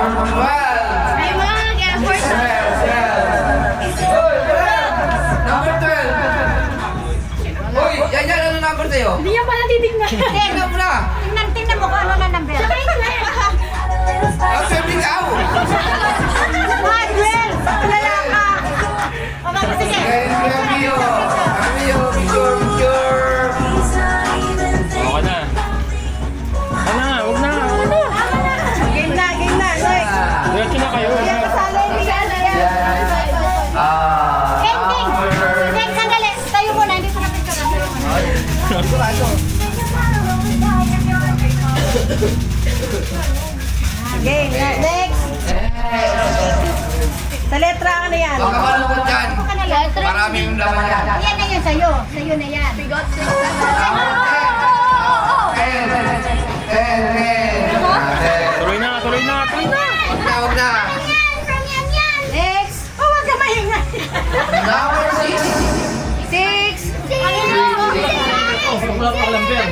May mga nag-effort. Number 12. Uy, yan, ano number sa'yo? Hindi niya pala titignan. Tingnan mo na. Tingnan mo kung ano na number. Ang sabi ikaw. Manuel! Wala ka! Sige. Amiyo, picture. Okay na. Ano na, huwag na. Game na. Next. Diretso na kayo. Kasali. Ending. Next, sandali. Tayo muna. Hindi ko na picture. Okay, next. Sa letra ano yan? Huwag ka malungkot dyan. Maraming laman yan. Yan na yan sa'yo. Sa'yo na yan. Bigot. Tuloy na. Huwag na. Next. Oh, wag ka mahinga. Number 6. 6. Wala pa kalambir.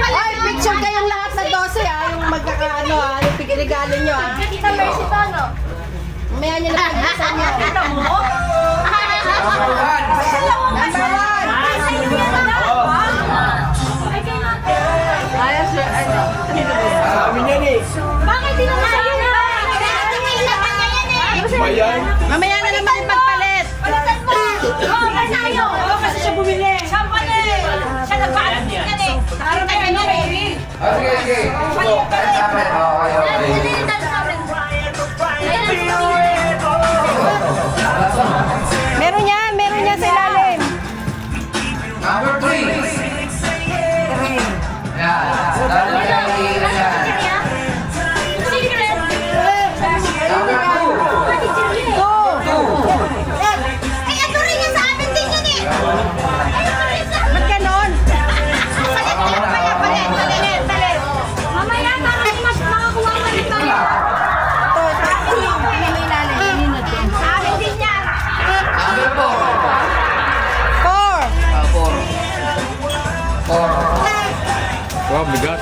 Ay, picture kayong lahat na 12 yung magkakaano yung pigregalo nyo Kita Mercy to, no? Mamaya nyo na pag-isa nyo. Number 1. Number 1. Sabi niya ni. Bakit di naman sa'yo na? Bayan. Mamaya na naman ipagpalit. Palitan mo. Oo, sa'yo. Oo, kasi siya bumili. Siya pala siya nagpaalit yan eh. Para may ano, baby. Okay. Okay. Meron niya sa ilalim. Number 3. Yan. Number 2. Ay, ito rin yan sa amin din yun eh. Ba't ganon? Palit. Mamaya, parang mas makakuha ka rin kami. Ito, sa amin din. May ilalim. Sa amin din yan. Number 4. 4. Wow, bigat.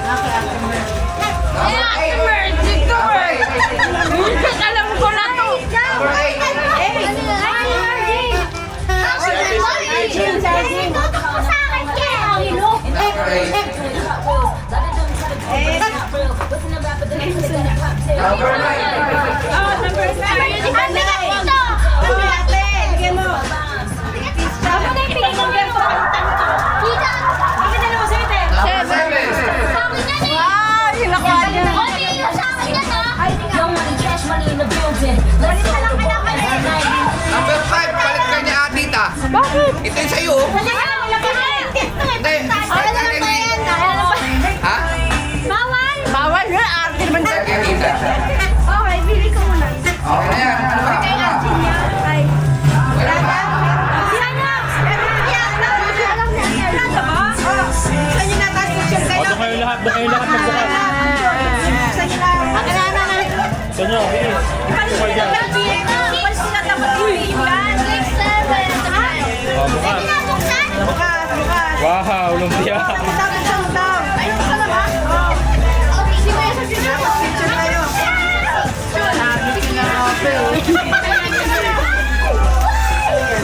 Alam ko na to. Number 8. Number 8. Number 9. Number 7. Number 5. Palit ka niya, Tita. Bakit? Ito yung sa'yo. Ha? Bawal na, arte naman. Sige, Tita. Okay, bili ko muna. Okay na yan. Ano ba? Ay. Wala ba? O, doon kayo lahat magbukas. Doon nyo, bilis. Doon kayo dyan. O, bukas. Wow, lumpia.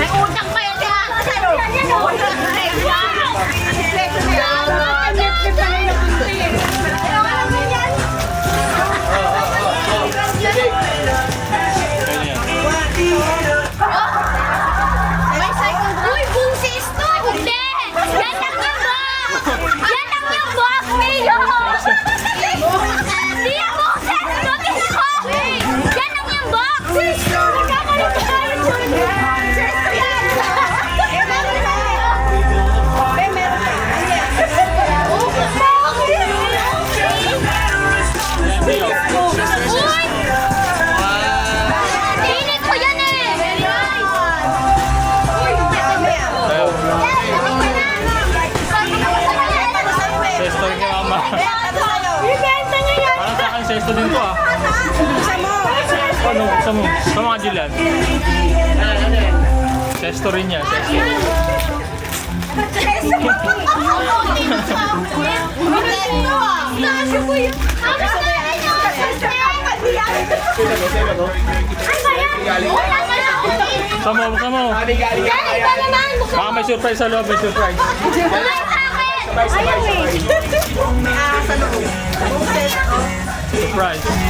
May utang pa yan siya. Kaya yan. Uy, bunsis to! Hindi! Yan ang yung box! Yan ang yung box, Mio! Hindi ang boses! Notice ko! Yan ang yung box! Nagkakalit tayo! Sis ko yan! Meron tayo! Meron tayo! Uy! Tinig ko yan eh! Tayo. Sesto rin kay mama. Ibenta niya yan! Parang sa akin, sesto din to ah. Ano, buksan mo. Sa mga Jilan. Sesto rin yan. Sesto. Kasya po yun. Ano ba yan? Ay, ba yan? Wala ka na ulit. Come on, come on. Yan, iba naman. Baka may surprise sa loob, may surprise. Wala sa akin. Ayaw eh. Surprise.